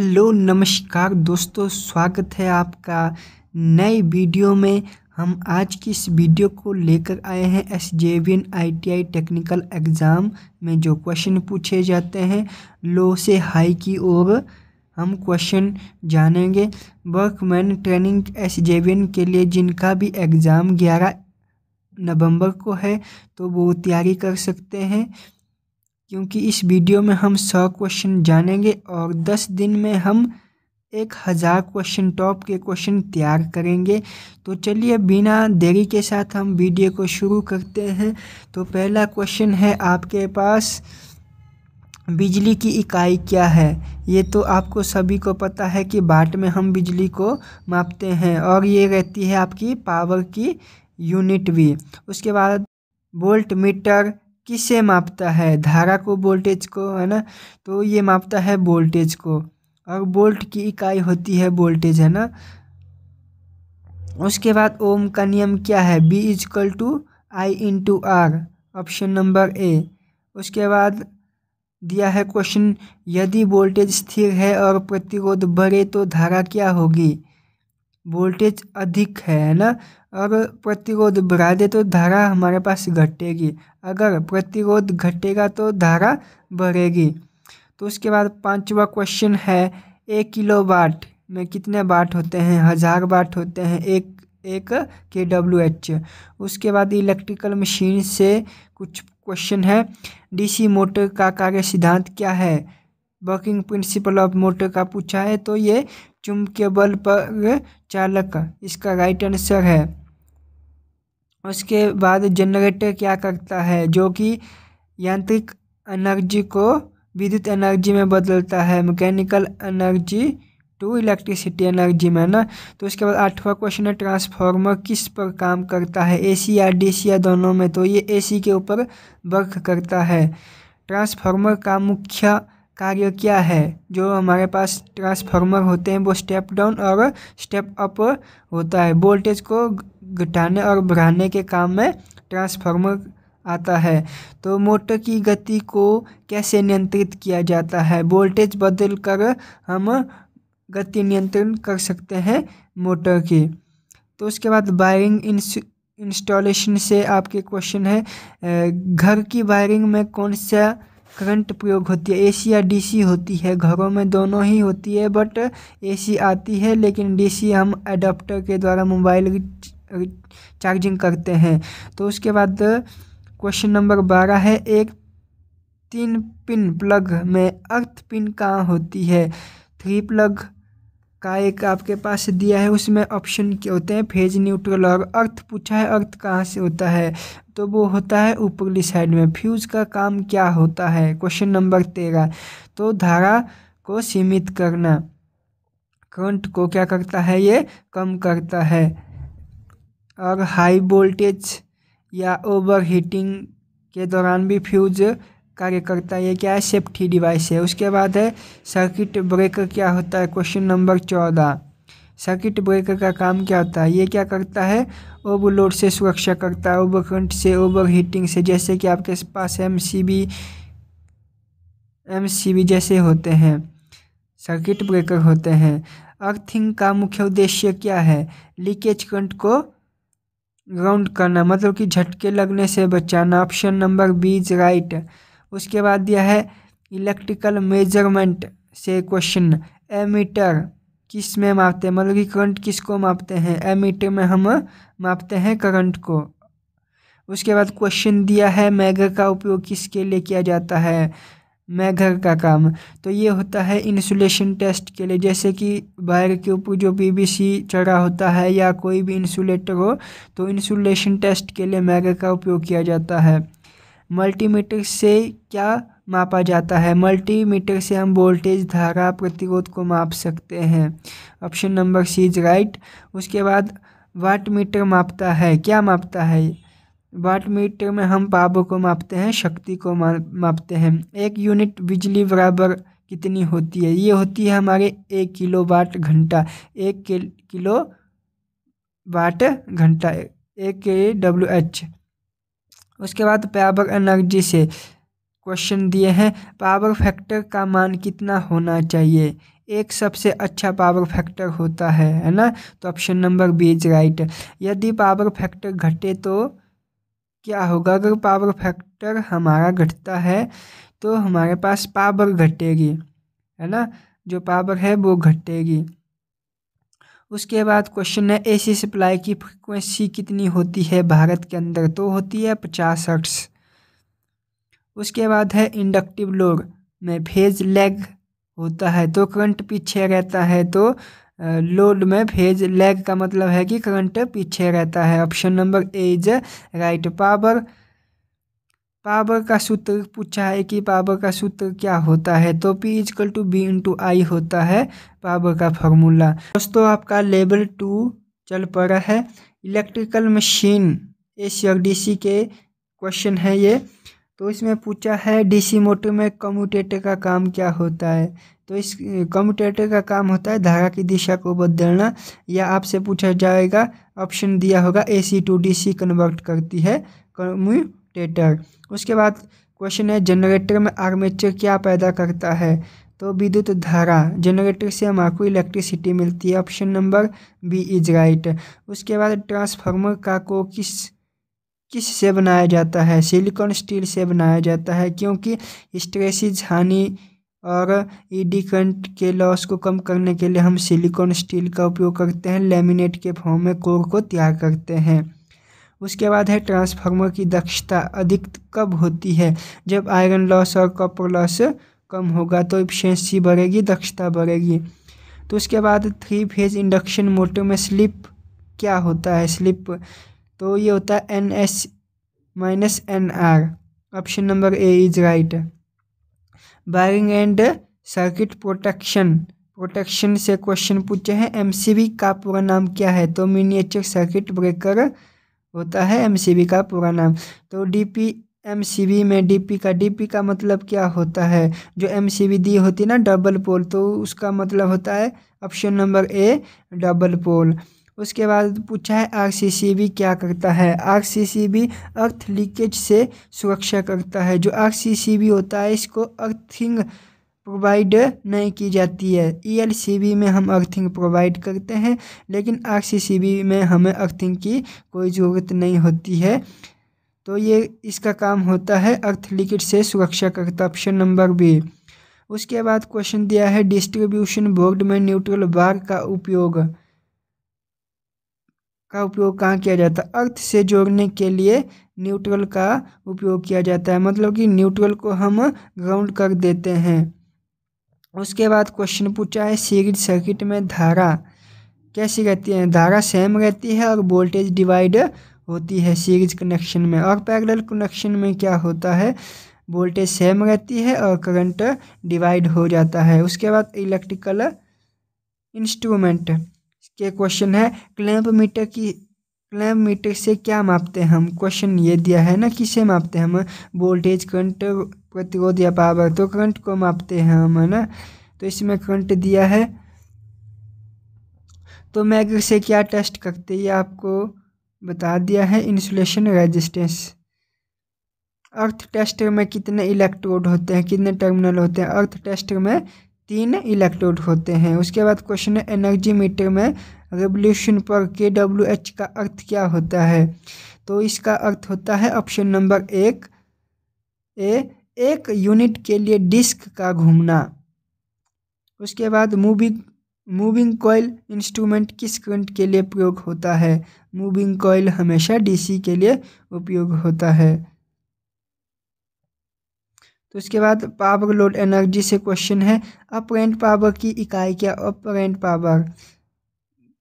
Hello नमस्कार दोस्तों, स्वागत है आपका नए वीडियो में। हम आज की इस वीडियो को लेकर आए हैं SJVN ITI टेक्निकल एग्ज़ाम में जो क्वेश्चन पूछे जाते हैं लो से हाई की ओर हम क्वेश्चन जानेंगे। वर्कमैन ट्रेनिंग SJVN के लिए जिनका भी एग्ज़ाम 11 नवंबर को है तो वो तैयारी कर सकते हैं, क्योंकि इस वीडियो में हम 100 क्वेश्चन जानेंगे और 10 दिन में हम 1000 क्वेश्चन टॉप के क्वेश्चन तैयार करेंगे। तो चलिए बिना देरी के साथ हम वीडियो को शुरू करते हैं। तो पहला क्वेश्चन है आपके पास, बिजली की इकाई क्या है? ये तो आपको सभी को पता है कि वाट में हम बिजली को मापते हैं और ये रहती है आपकी पावर की यूनिट भी। उसके बाद वोल्ट मीटर किसे मापता है? धारा को, वोल्टेज को, है ना। तो ये मापता है वोल्टेज को और वोल्ट की इकाई होती है वोल्टेज, है ना। उसके बाद ओम का नियम क्या है? B=I/R, ऑप्शन नंबर ए। उसके बाद दिया है क्वेश्चन, यदि वोल्टेज स्थिर है और प्रतिरोध बढ़े तो धारा क्या होगी? वोल्टेज अधिक है ना, और प्रतिरोध बढ़ा दे तो धारा हमारे पास घटेगी। अगर प्रतिरोध घटेगा तो धारा बढ़ेगी। तो उसके बाद पांचवा क्वेश्चन है, 1 किलोवाट में कितने वाट होते हैं? 1000 वाट होते हैं, एक kWh। उसके बाद इलेक्ट्रिकल मशीन से कुछ क्वेश्चन है, DC मोटर का कार्य सिद्धांत क्या है? वर्किंग प्रिंसिपल ऑफ मोटर का पूछा है, तो ये चुंबकीय बल पर चालक इसका राइट आंसर है। उसके बाद जनरेटर क्या करता है? जो कि यांत्रिक एनर्जी को विद्युत एनर्जी में बदलता है, mechanical energy to electricity energy में ना। तो उसके बाद आठवां क्वेश्चन है, ट्रांसफार्मर किस पर काम करता है? AC या DC या दोनों में? तो ये AC के ऊपर वर्क करता है। ट्रांसफार्मर का मुख्य कार्य क्या है? जो हमारे पास ट्रांसफार्मर होते हैं वो स्टेप डाउन और स्टेप अप होता है। वोल्टेज को घटाने और बढ़ाने के काम में ट्रांसफार्मर आता है। तो मोटर की गति को कैसे नियंत्रित किया जाता है? वोल्टेज बदल कर हम गति नियंत्रण कर सकते हैं मोटर की। तो उसके बाद वायरिंग इंस्टॉलेशन से आपके क्वेश्चन है, घर की वायरिंग में कौन सा करंट प्रयोग होती है? AC या DC होती है? घरों में दोनों ही होती है, बट AC आती है, लेकिन DC हम एडाप्टर के द्वारा मोबाइल चार्जिंग करते हैं। तो उसके बाद क्वेश्चन नंबर 12 है, एक 3 पिन प्लग में अर्थ पिन कहाँ होती है? 3 प्लग का एक आपके पास दिया है, उसमें ऑप्शन क्या होते हैं? फेज, न्यूट्रल और अर्थ पूछा है। अर्थ कहाँ से होता है? तो वो होता है ऊपरली साइड में। फ्यूज का काम क्या होता है? क्वेश्चन नंबर 13, तो धारा को सीमित करना। करंट को क्या करता है? ये कम करता है। और हाई वोल्टेज या ओवर हीटिंग के दौरान भी फ्यूज कार्य करता है। ये क्या है? सेफ्टी डिवाइस है। उसके बाद है, सर्किट ब्रेकर क्या होता है? क्वेश्चन नंबर 14, सर्किट ब्रेकर का काम क्या होता है? ये क्या करता है? ओवरलोड से सुरक्षा करता है, ओवर करंट से, ओवर हीटिंग से। जैसे कि आपके पास MCB जैसे होते हैं सर्किट ब्रेकर होते हैं। अर्थिंग का मुख्य उद्देश्य क्या है? लीकेज करंट को ग्राउंड करना, मतलब कि झटके लगने से बचाना। Option number B is right. उसके बाद दिया है, इलेक्ट्रिकल मेजरमेंट से क्वेश्चन, एमीटर किस में मापते हैं? मतलब कि करंट किसको मापते हैं? एमीटर में हम मापते हैं करंट को। उसके बाद क्वेश्चन दिया है, मैगर का उपयोग किसके लिए किया जाता है? मैगर का काम तो ये होता है इंसुलेशन टेस्ट के लिए। जैसे कि वायर के ऊपर जो PVC चढ़ा होता है या कोई भी इंसुलेटर हो, तो इंसुलेशन टेस्ट के लिए मैगर का उपयोग किया जाता है। मल्टीमीटर से क्या मापा जाता है? मल्टीमीटर से हम वोल्टेज, धारा, प्रतिरोध को माप सकते हैं। Option number C is right. उसके बाद वाट मीटर मापता है, क्या मापता है? वाट मीटर में हम पावर को मापते हैं, शक्ति को मापते हैं। 1 यूनिट बिजली बराबर कितनी होती है? ये होती है हमारे 1 किलोवाट घंटा। 1 किलो वाट घंटा, 1 kWh। उसके बाद पावर एनर्जी से क्वेश्चन दिए हैं, पावर फैक्टर का मान कितना होना चाहिए? एक सबसे अच्छा पावर फैक्टर होता है ना। तो option number B is right. यदि पावर फैक्टर घटे तो क्या होगा? अगर पावर फैक्टर हमारा घटता है तो हमारे पास पावर घटेगी, है ना, जो पावर है वो घटेगी। उसके बाद क्वेश्चन है एसी सप्लाई की फ्रीक्वेंसी कितनी होती है भारत के अंदर? तो होती है 50 हर्ट्ज। उसके बाद है इंडक्टिव लोड में फेज लैग होता है तो करंट पीछे रहता है, तो लोड में फेज लैग का मतलब है कि करंट पीछे रहता है। Option number A is right. Power का सूत्र पूछा है कि पावर का सूत्र क्या होता है? तो P equal to V into I होता है पावर का फॉर्मूला। दोस्तों आपका लेवल 2 चल पड़ा है। इलेक्ट्रिकल मशीन एसी और डीसी के क्वेश्चन है ये। तो इसमें पूछा है डीसी मोटर में कम्यूटेटर का काम क्या होता है? तो इस कम्यूटेटर का काम होता है धारा की दिशा को बदलना, या आपसे पूछा जाएगा, ऑप्शन दिया होगा एसी टू डीसी कन्वर्ट करती है कम्यूटेटर। उसके बाद क्वेश्चन है जनरेटर में आर्मेचर क्या पैदा करता है? तो विद्युत धारा। जनरेटर से हमारे इलेक्ट्रिसिटी मिलती है। Option number B is right. उसके बाद ट्रांसफार्मर का को किस से बनाया जाता है? सिलिकॉन स्टील से बनाया जाता है, क्योंकि हिस्टैरिसीस हानि और ईडी करंट के लॉस को कम करने के लिए हम सिलिकॉन स्टील का उपयोग करते हैं। लैमिनेट के फॉर्म में कोर को तैयार करते हैं। उसके बाद है ट्रांसफार्मर की दक्षता अधिक कब होती है? जब आयरन लॉस और कॉपर लॉस कम होगा तो एफिशिएंसी बढ़ेगी, दक्षता बढ़ेगी। तो उसके बाद 3 फेज इंडक्शन मोटर में स्लिप क्या होता है? स्लिप तो ये होता है NS minus NR। Option number A is right. Wiring and circuit protection से क्वेश्चन पूछे हैं। MCB का पूरा नाम क्या है? तो मिनिएचर सर्किट ब्रेकर होता है MCB का पूरा नाम। तो DP MCB में DP का मतलब क्या होता है? जो MCB दी होती है ना डबल पोल, तो उसका मतलब होता है option number A double pole. उसके बाद पूछा है RCCB क्या करता है? RCCB अर्थ लीकेज से सुरक्षा करता है। जो RCCB होता है इसको अर्थिंग प्रोवाइड नहीं की जाती है। ELCB में हम अर्थिंग प्रोवाइड करते हैं, लेकिन RCCB में हमें अर्थिंग की कोई ज़रूरत नहीं होती है। तो ये इसका काम होता है अर्थ लीकेज से सुरक्षा करता। Option number B. उसके बाद क्वेश्चन दिया है डिस्ट्रीब्यूशन बोर्ड में न्यूट्रल बार का उपयोग कहाँ किया जाता है? अर्थ से जोड़ने के लिए न्यूट्रल का उपयोग किया जाता है, मतलब कि न्यूट्रल को हम ग्राउंड कर देते हैं। उसके बाद क्वेश्चन पूछा है सीरीज सर्किट में धारा कैसी रहती है? धारा सेम रहती है और वोल्टेज डिवाइड होती है सीरीज कनेक्शन में। और पैरेलल कनेक्शन में क्या होता है? वोल्टेज सेम रहती है और करंट डिवाइड हो जाता है। उसके बाद इलेक्ट्रिकल इंस्ट्रूमेंट के क्वेश्चन है क्लैंप मीटर से क्या मापते हैं हम? क्वेश्चन ये दिया है ना, किसे मापते हैं हम? वोल्टेज, करंट, प्रतिरोध या पावर। तो करंट को मापते हैं हम, है ना। तो इसमें करंट दिया है। तो मैगर से क्या टेस्ट करते हैं ये आपको बता दिया है, इंसुलेशन रेजिस्टेंस। अर्थ टेस्टर में कितने इलेक्ट्रोड होते हैं, कितने टर्मिनल होते हैं? अर्थ टेस्टर में 3 इलेक्ट्रोड होते हैं। उसके बाद क्वेश्चन है एनर्जी मीटर में रेवोल्यूशन पर kWh का अर्थ क्या होता है? तो इसका अर्थ होता है ऑप्शन नंबर एक यूनिट के लिए डिस्क का घूमना। उसके बाद मूविंग कॉइल इंस्ट्रूमेंट किस करंट के लिए प्रयोग होता है? मूविंग कॉइल हमेशा DC के लिए उपयोग होता है। तो उसके बाद पावर लोड एनर्जी से क्वेश्चन है अपरेंट पावर की इकाई क्या? अपरेंट पावर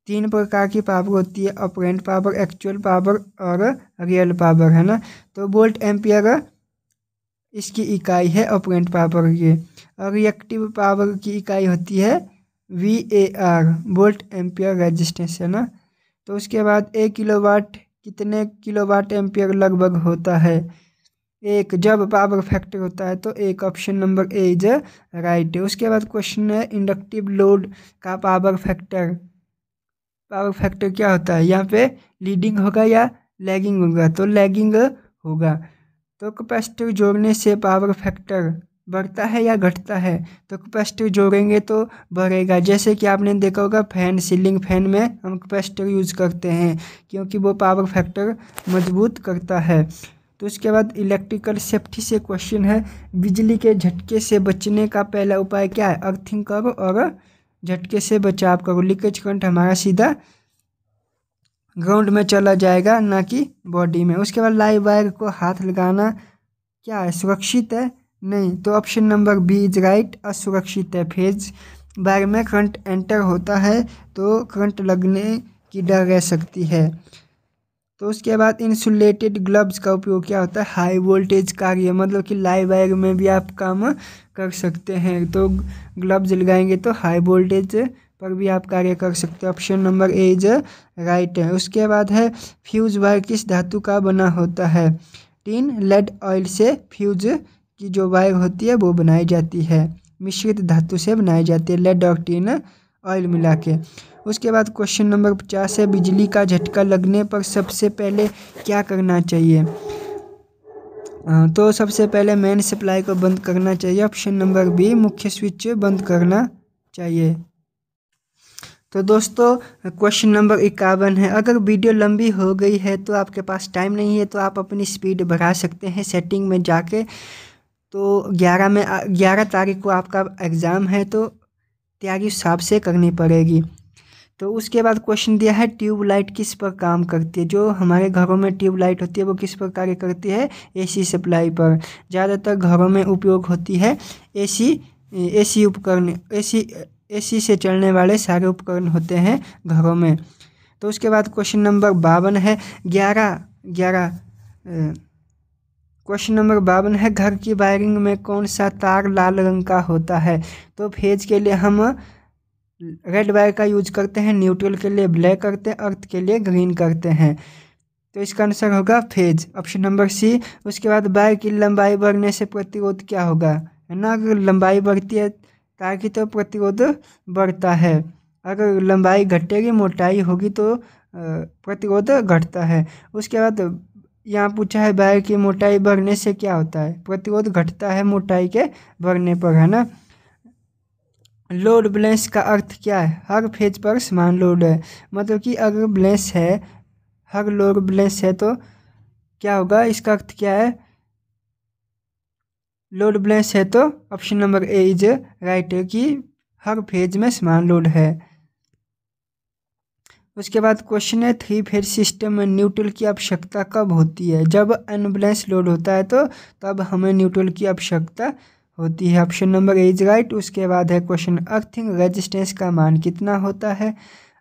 3 प्रकार की पावर होती है, अपरेंट पावर, एक्चुअल पावर और रियल पावर, है ना। तो वोल्ट एम्पियर इसकी इकाई है अपरेंट पावर की। और रिएक्टिव पावर की इकाई होती है VAR, वोल्ट एम्पियर रेजिस्टेंस, है ना। तो उसके बाद 1 किलोवाट कितने किलोवाट एम्पियर लगभग होता है? एक। जब पावर फैक्टर होता है तो एक। Option number A is right. उसके बाद क्वेश्चन है इंडक्टिव लोड का पावर फैक्टर क्या होता है? यहाँ पे लीडिंग होगा या लैगिंग होगा? तो लैगिंग होगा। तो कैपेसिटर जोड़ने से पावर फैक्टर बढ़ता है या घटता है, तो कैपेसिटर जोड़ेंगे तो बढ़ेगा। जैसे कि आपने देखा होगा फैन, सीलिंग फैन में हम कैपेसिटर यूज़ करते हैं क्योंकि वो पावर फैक्टर मजबूत करता है। तो उसके बाद इलेक्ट्रिकल सेफ्टी से क्वेश्चन है, बिजली के झटके से बचने का पहला उपाय क्या है? अर्थिंग करो और झटके से बचाव करो। लीकेज करंट हमारा सीधा ग्राउंड में चला जाएगा, ना कि बॉडी में। उसके बाद लाइव वायर को हाथ लगाना क्या है? सुरक्षित है? नहीं। तो option number B is right, असुरक्षित है। फेज वायर में करंट एंटर होता है तो करंट लगने की डर रह सकती है। तो उसके बाद इंसुलेटेड ग्लव्स का उपयोग क्या होता है? हाई वोल्टेज कार्य, मतलब कि लाइव वायर में भी आप काम कर सकते हैं, तो ग्लव्स लगाएंगे तो हाई वोल्टेज पर भी आप कार्य कर सकते हैं। Option number A is right है। उसके बाद है फ्यूज वायर किस धातु का बना होता है? टिन, लेड, ऑयल से फ्यूज की जो वायर होती है वो बनाई जाती है, मिश्रित धातु से बनाई जाती है, लेड और टिन ऑयल मिला के। उसके बाद क्वेश्चन नंबर 50 है, बिजली का झटका लगने पर सबसे पहले क्या करना चाहिए? तो सबसे पहले मेन सप्लाई को बंद करना चाहिए। ऑप्शन नंबर बी, मुख्य स्विच बंद करना चाहिए। तो दोस्तों क्वेश्चन नंबर 51 है, अगर वीडियो लंबी हो गई है तो आपके पास टाइम नहीं है तो आप अपनी स्पीड बढ़ा सकते हैं सेटिंग में जाके। तो 11 तारीख को आपका एग्ज़ाम है तो तैयारी हिसाब से करनी पड़ेगी। तो उसके बाद क्वेश्चन दिया है, ट्यूबलाइट किस पर काम करती है? जो हमारे घरों में ट्यूबलाइट होती है वो किस पर कार्य करती है? एसी सप्लाई पर। ज़्यादातर घरों में उपयोग होती है एसी उपकरण, एसी से चलने वाले सारे उपकरण होते हैं घरों में। तो उसके बाद क्वेश्चन नंबर 52 है, क्वेश्चन नंबर 52 है, घर की वायरिंग में कौन सा तार लाल रंग का होता है? तो फेज के लिए हम रेड वायर का यूज करते हैं, न्यूट्रल के लिए ब्लैक करते हैं, अर्थ के लिए ग्रीन करते हैं। तो इसका आंसर होगा फेज, ऑप्शन नंबर सी। उसके बाद वायर की लंबाई बढ़ने से प्रतिरोध क्या होगा? है ना, अगर लंबाई बढ़ती है तार की तो प्रतिरोध बढ़ता है, अगर लंबाई घटेगी, मोटाई होगी तो प्रतिरोध घटता है। उसके बाद यहाँ पूछा है वायर की मोटाई बढ़ने से क्या होता है? प्रतिरोध घटता है मोटाई के बढ़ने पर, है ना। लोड बैलेंस का अर्थ क्या है? हर फेज पर समान लोड है, मतलब कि अगर बैलेंस है, हर लोड बैलेंस है तो क्या होगा? इसका अर्थ क्या है? लोड बैलेंस है तो option number A is right है कि हर फेज में समान लोड है। उसके बाद क्वेश्चन है, 3 फेज सिस्टम में न्यूट्रल की आवश्यकता कब होती है? जब अनबैलेंस लोड होता है तो तब हमें न्यूट्रल की आवश्यकता होती है। Option number A is right. उसके बाद है क्वेश्चन, अर्थिंग रेजिस्टेंस का मान कितना होता है?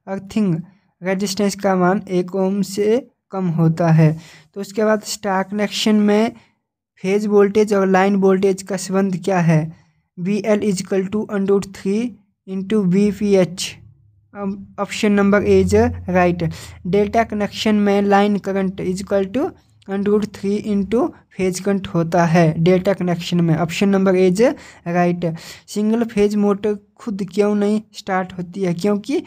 अर्थिंग रेजिस्टेंस का मान 1 ओम से कम होता है। तो उसके बाद स्टार कनेक्शन में फेज वोल्टेज और लाइन वोल्टेज का संबंध क्या है? VL equal to √3 into VPH। Option number A is right. Delta connection में line current equal to √3 into phase current होता है डेल्टा कनेक्शन में। Option number A is right. Single phase motor खुद क्यों नहीं स्टार्ट होती है? क्योंकि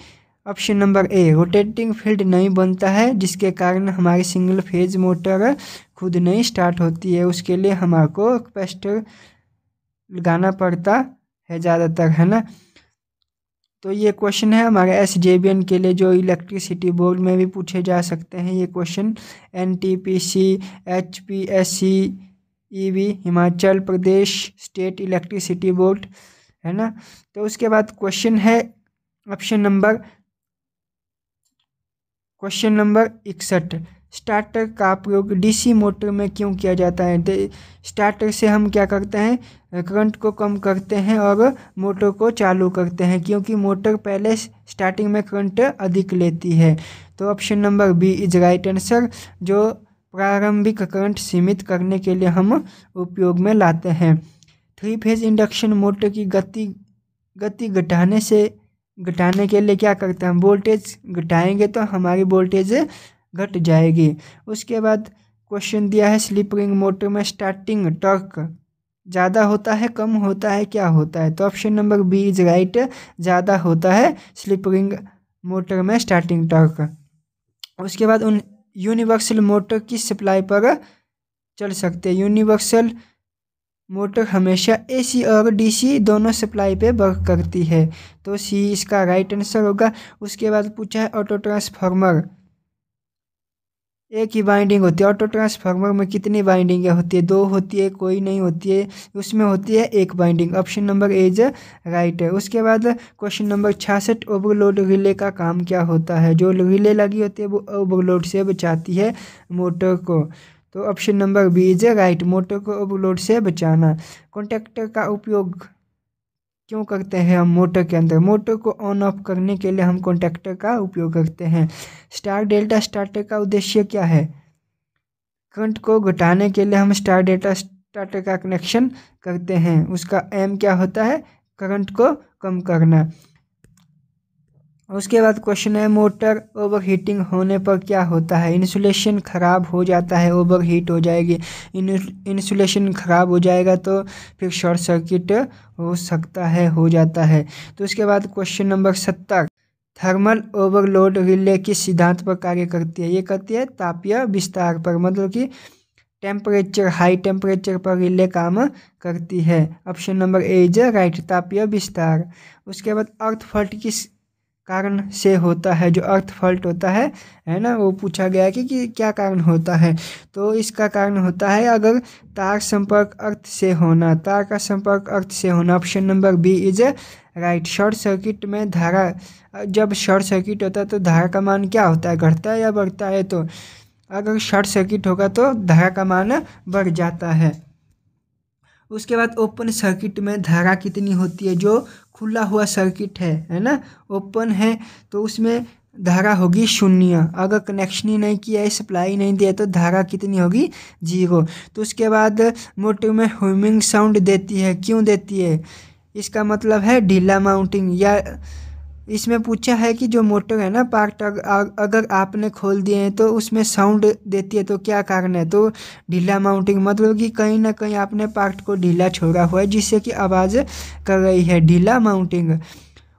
option number A, rotating field नहीं बनता है, जिसके कारण हमारी सिंगल फेज मोटर खुद नहीं स्टार्ट होती है। उसके लिए हमारे को कैपेसिटर लगाना पड़ता है ज़्यादातर, है ना। तो ये क्वेश्चन है हमारे SJVN के लिए, जो इलेक्ट्रिसिटी बोर्ड में भी पूछे जा सकते हैं ये question. NTPC, HPSC, EB, Himachal Pradesh state electricity board, है ना। तो उसके बाद क्वेश्चन है option number question number 61, starter का प्रयोग DC मोटर में क्यों किया जाता है? स्टार्टर से हम क्या करते हैं? करंट को कम करते हैं और मोटर को चालू करते हैं, क्योंकि मोटर पहले स्टार्टिंग में करंट अधिक लेती है। तो option number B is right answer, जो प्रारंभिक करंट सीमित करने के लिए हम उपयोग में लाते हैं। 3 फेज इंडक्शन मोटर की गति घटाने के लिए क्या करते हैं? हम वोल्टेज घटाएंगे तो हमारी वोल्टेज घट जाएगी। उसके बाद क्वेश्चन दिया है, स्लिप रिंग मोटर में स्टार्टिंग टॉर्क ज़्यादा होता है, कम होता है, क्या होता है? तो option number B is right, ज़्यादा होता है स्लिप रिंग मोटर में स्टार्टिंग टॉर्क। उसके बाद यूनिवर्सल मोटर किस सप्लाई पर चल सकते हैं? यूनिवर्सल मोटर हमेशा AC और DC दोनों सप्लाई पे वर्क करती है, तो सी इसका राइट आंसर होगा। उसके बाद पूछा है ऑटो ट्रांसफार्मर, एक ही बाइंडिंग होती है। ऑटो ट्रांसफार्मर में कितनी बाइंडिंग होती है? 2 होती है, कोई नहीं होती है, उसमें होती है एक binding. Option number A is right है। उसके बाद क्वेश्चन नंबर 66, ओवरलोड रिले का काम क्या होता है? जो रिले लगी होती है वो ओवरलोड से बचाती है मोटर को, तो option number B is right, motor को ओवरलोड से बचाना। कॉन्टैक्टर का उपयोग क्यों करते हैं हम मोटर के अंदर? मोटर को ऑन ऑफ करने के लिए हम कॉन्टैक्टर का उपयोग करते हैं। स्टार डेल्टा स्टार्टर का उद्देश्य क्या है? करंट को घटाने के लिए हम स्टार डेल्टा स्टार्टर का कनेक्शन करते हैं। उसका एम क्या होता है? करंट को कम करना। उसके बाद क्वेश्चन है मोटर ओवरहीटिंग होने पर क्या होता है? इंसुलेशन खराब हो जाता है, ओवरहीट हो जाएगी। इंसुलेशन खराब हो जाएगा तो फिर शॉर्ट सर्किट हो सकता है, हो जाता है। तो उसके बाद question number 70, thermal overload relay किस सिद्धांत पर कार्य करती है? ये करती है तापीय विस्तार पर, मतलब कि टेम्परेचर, हाई टेम्परेचर पर रिले काम करती है। Option number A is right, तापीय विस्तार। उसके बाद अर्थ फॉल्ट किस कारण से होता है? जो अर्थ फॉल्ट होता है ना, वो पूछा गया है कि क्या कारण होता है। तो इसका कारण होता है अगर तार संपर्क अर्थ से होना, तार का संपर्क अर्थ से होना। Option number B is right. Short circuit में धारा, जब शॉर्ट सर्किट होता है तो धारा का मान क्या होता है? घटता है या बढ़ता है? तो अगर शॉर्ट सर्किट होगा तो धारा का मान बढ़ जाता है। उसके बाद ओपन सर्किट में धारा कितनी होती है? जो खुला हुआ सर्किट है ना, ओपन है, तो उसमें धारा होगी 0। अगर कनेक्शन ही नहीं किया है, सप्लाई नहीं दिया तो धारा कितनी होगी? 0। तो उसके बाद मोटर में ह्यूमिंग साउंड देती है, क्यों देती है? इसका मतलब है ढीला माउंटिंग। या इसमें पूछा है कि जो मोटर है ना पार्ट, अगर आपने खोल दिए हैं तो उसमें साउंड देती है, तो क्या कारण है? तो ढीला माउंटिंग, मतलब कि कहीं ना कहीं आपने पार्ट को ढीला छोड़ा हुआ है जिससे कि आवाज़ कर रही है, ढीला माउंटिंग।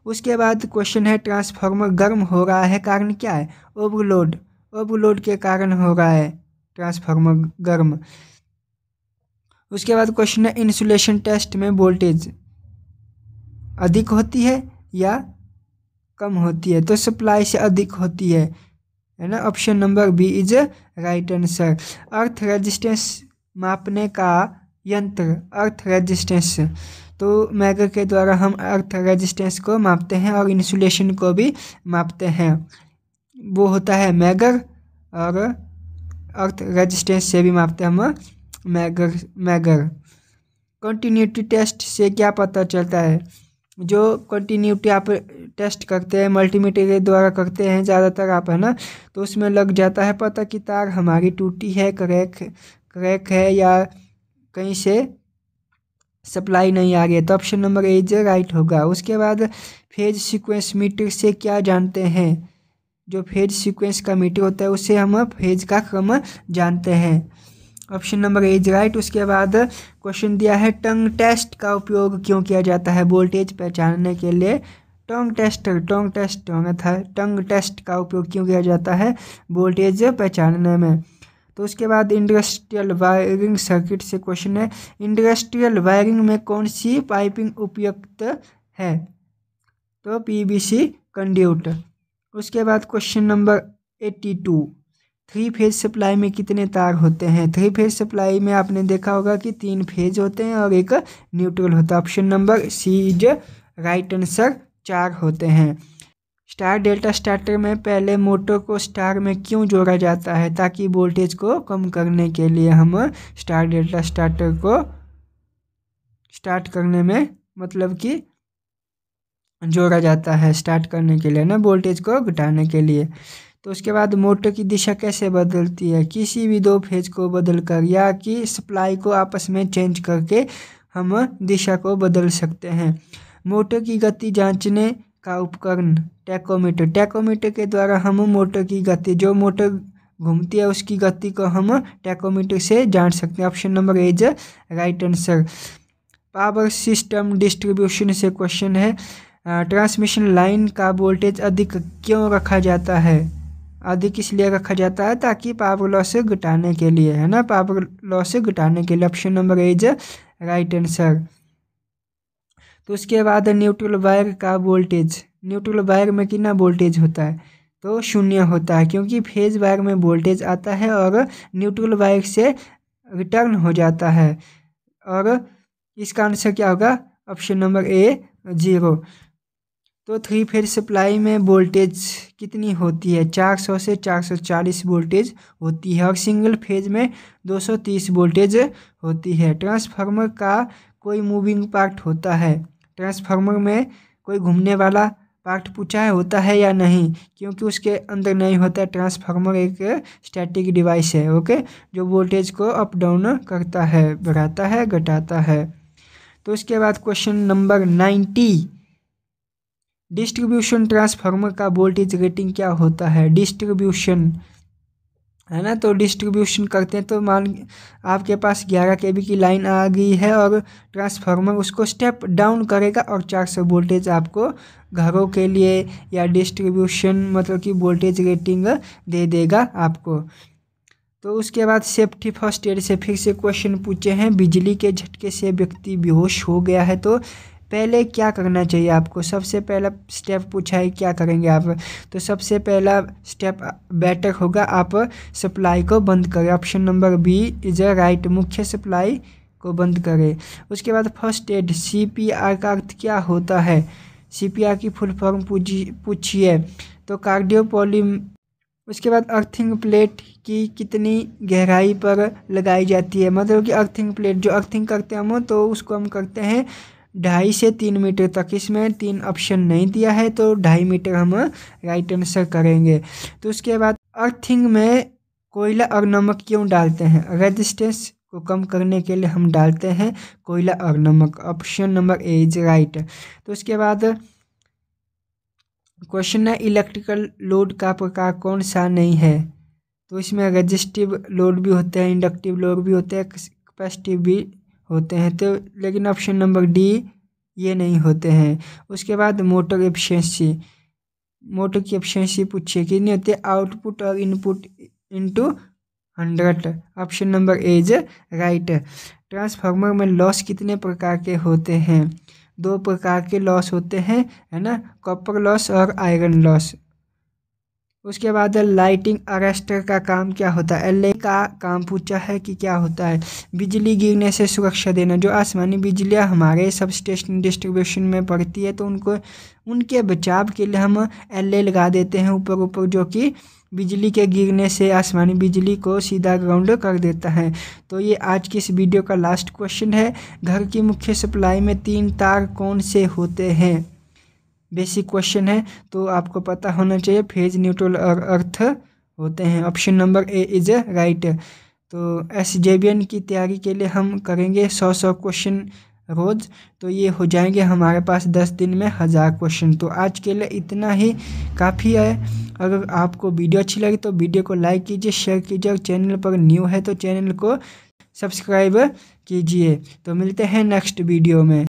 उसके बाद क्वेश्चन है ट्रांसफार्मर गर्म हो रहा है, कारण क्या है? ओवरलोड, ओवरलोड के कारण हो रहा है ट्रांसफार्मर गर्म। उसके बाद क्वेश्चन है इंसुलेशन टेस्ट में वोल्टेज अधिक होती है या कम होती है? तो सप्लाई से अधिक होती है ना। Option number B is right answer. Earth resistance मापने का यंत्र, अर्थ रेजिस्टेंस, तो मैगर के द्वारा हम अर्थ रेजिस्टेंस को मापते हैं और इंसुलेशन को भी मापते हैं। वो होता है मैगर, और अर्थ रेजिस्टेंस से भी मापते हैं हम मैगर। कंटिन्यूटी टेस्ट से क्या पता चलता है? जो कंटिन्यूटी आप टेस्ट करते हैं मल्टीमीटर के द्वारा करते हैं ज़्यादातर आप, है ना, तो उसमें लग जाता है पता कि तार हमारी टूटी है, क्रैक है, या कहीं से सप्लाई नहीं आ रही है। तो option number A is right होगा। उसके बाद फेज सीक्वेंस मीटर से क्या जानते हैं? जो फेज सीक्वेंस का मीटर होता है उससे हम फेज का क्रम जानते हैं। Option number A is right. उसके बाद क्वेश्चन दिया है टंग टेस्ट का उपयोग क्यों किया जाता है वोल्टेज पहचानने के लिए? टंग टेस्ट का उपयोग क्यों किया जाता है वोल्टेज पहचानने में? तो उसके बाद इंडस्ट्रियल वायरिंग सर्किट से क्वेश्चन है इंडस्ट्रियल वायरिंग में कौन सी पाइपिंग उपयुक्त है? तो PVC कंड्यूट। उसके बाद क्वेश्चन नंबर 82, 3 फेज सप्लाई में कितने तार होते हैं? 3 फेज सप्लाई में आपने देखा होगा कि 3 फेज होते हैं और एक न्यूट्रल होता है। Option number C is right answer, 4 होते हैं। स्टार डेल्टा स्टार्टर में पहले मोटर को स्टार में क्यों जोड़ा जाता है? ताकि वोल्टेज को कम करने के लिए हम स्टार डेल्टा स्टार्टर को स्टार्ट करने में, मतलब कि जोड़ा जाता है स्टार्ट करने के लिए ना, वोल्टेज को घटाने के लिए। तो उसके बाद मोटर की दिशा कैसे बदलती है? किसी भी 2 फेज को बदलकर, या कि सप्लाई को आपस में चेंज करके हम दिशा को बदल सकते हैं। मोटर की गति जांचने का उपकरण टैकोमीटर, टैकोमीटर के द्वारा हम मोटर की गति, जो मोटर घूमती है उसकी गति को हम टैकोमीटर से जांच सकते हैं। Option number A is right answer. Power system distribution से क्वेश्चन है ट्रांसमिशन लाइन का वोल्टेज अधिक क्यों रखा जाता है? अधिक इसलिए रखा जाता है ताकि पावर लॉस घटाने के लिए, है ना, पावर लॉस घटाने के लिए। Option number A is right answer. तो उसके बाद न्यूट्रल वायर का वोल्टेज, न्यूट्रल वायर में कितना वोल्टेज होता है, तो 0 होता है, क्योंकि फेज वायर में वोल्टेज आता है और न्यूट्रल वायर से रिटर्न हो जाता है। और इसका आंसर क्या होगा, ऑप्शन नंबर ए 0। तो 3 फेज सप्लाई में वोल्टेज कितनी होती है, 400 से 440 वोल्टेज होती है, और सिंगल फेज में 230 वोल्टेज होती है। ट्रांसफार्मर का कोई मूविंग पार्ट होता है, ट्रांसफार्मर में कोई घूमने वाला पार्ट पूछा है होता है या नहीं, क्योंकि उसके अंदर नहीं होता है। ट्रांसफार्मर एक स्टैटिक डिवाइस है, ओके, जो वोल्टेज को अप डाउन करता है, बढ़ाता है, घटाता है। तो उसके बाद क्वेश्चन नंबर 90, डिस्ट्रीब्यूशन ट्रांसफार्मर का वोल्टेज रेटिंग क्या होता है, डिस्ट्रीब्यूशन है ना। तो डिस्ट्रीब्यूशन करते हैं तो मान आपके पास 11 kV की लाइन आ गई है और ट्रांसफार्मर उसको स्टेप डाउन करेगा और 400 वोल्टेज आपको घरों के लिए या डिस्ट्रीब्यूशन मतलब कि वोल्टेज रेटिंग दे देगा आपको। तो उसके बाद सेफ्टी फर्स्ट एड से फिर से क्वेश्चन पूछे हैं, बिजली के झटके से व्यक्ति बेहोश हो गया है तो पहले क्या करना चाहिए आपको। सबसे पहला स्टेप पूछा है क्या करेंगे आप, तो सबसे पहला स्टेप बेटर होगा आप सप्लाई को बंद करें, option number B is a right, मुख्य सप्लाई को बंद करें। उसके बाद फर्स्ट एड CPR का अर्थ क्या होता है, CPR की फुल फॉर्म पूछिए तो कार्डियोपोलिम। उसके बाद अर्थिंग प्लेट की कितनी गहराई पर लगाई जाती है, मतलब कि अर्थिंग प्लेट जो अर्थिंग करते हैं हम तो उसको हम करते हैं 2.5 से 3 मीटर तक। इसमें 3 ऑप्शन नहीं दिया है तो 2.5 मीटर हम राइट आंसर करेंगे। तो उसके बाद अर्थिंग में कोयला और नमक क्यों डालते हैं, रेजिस्टेंस को कम करने के लिए हम डालते हैं कोयला और नमक, option number A is right. तो उसके बाद क्वेश्चन है इलेक्ट्रिकल लोड का प्रकार कौन सा नहीं है, तो इसमें रेजिस्टिव लोड भी होते हैं, इंडक्टिव लोड भी होते हैं, कैपेसिटिव भी होते हैं, तो लेकिन ऑप्शन नंबर डी ये नहीं होते हैं। उसके बाद मोटर एफिशिएंसी, मोटर की एफिशिएंसी पूछिए कितनी होती है, आउटपुट और input into 100, option number A is right. Transformer में लॉस कितने प्रकार के होते हैं, 2 प्रकार के लॉस होते हैं, है ना, कॉपर लॉस और आयरन लॉस। उसके बाद लाइटिंग अरेस्टर का काम क्या होता है, LA का काम पूछा है कि क्या होता है, बिजली गिरने से सुरक्षा देना। जो आसमानी बिजलियाँ हमारे सब स्टेशन डिस्ट्रीब्यूशन में पड़ती है तो उनको उनके बचाव के लिए हम LA लगा देते हैं ऊपर, जो कि बिजली के गिरने से आसमानी बिजली को सीधा ग्राउंड कर देता है। तो ये आज की इस वीडियो का लास्ट क्वेश्चन है, घर की मुख्य सप्लाई में 3 तार कौन से होते हैं, बेसिक क्वेश्चन है तो आपको पता होना चाहिए, फेज, न्यूट्रल और अर्थ होते हैं, option number A is right. तो SJVN की तैयारी के लिए हम करेंगे 100 क्वेश्चन रोज़, तो ये हो जाएंगे हमारे पास 10 दिन में 1000 क्वेश्चन। तो आज के लिए इतना ही काफ़ी है। अगर आपको वीडियो अच्छी लगी तो वीडियो को लाइक कीजिए, शेयर कीजिए, और चैनल पर न्यू है तो चैनल को सब्सक्राइब कीजिए। तो मिलते हैं नेक्स्ट वीडियो में।